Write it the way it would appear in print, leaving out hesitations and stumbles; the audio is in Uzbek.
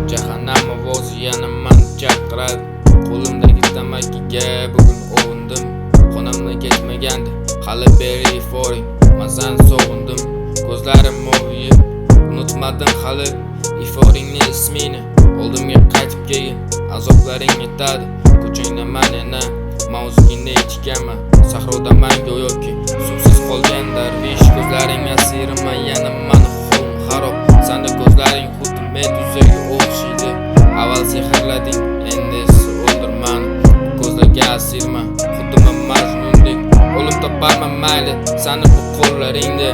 Jahannam ovozi yana mani chaqiradi. Qo'limdagi tamakiga bugun ovundim. Xonamdan ketmagandi hali beri iforing. Mazani sog'indim, ko'zlarim moviyib. Unutmadim hali iforingni ismini. Oldimga qaytib kelgin, azoblaring yetadi. Ko'changda man yana mavzugingda ichganman. Sahrodaman go'yoki suvsiz qolgan darvish. Ko'zlaring asirman, yana mani holim xarob. Sanda ko'zlaring xuddi meduzaga o'xshaydi. Avval sehrlading, endi esa o'ldirmani. Ko'zlarga asirman, xuddi men Majnundek. O'lim toparman mayli sani bu qo'llaringda.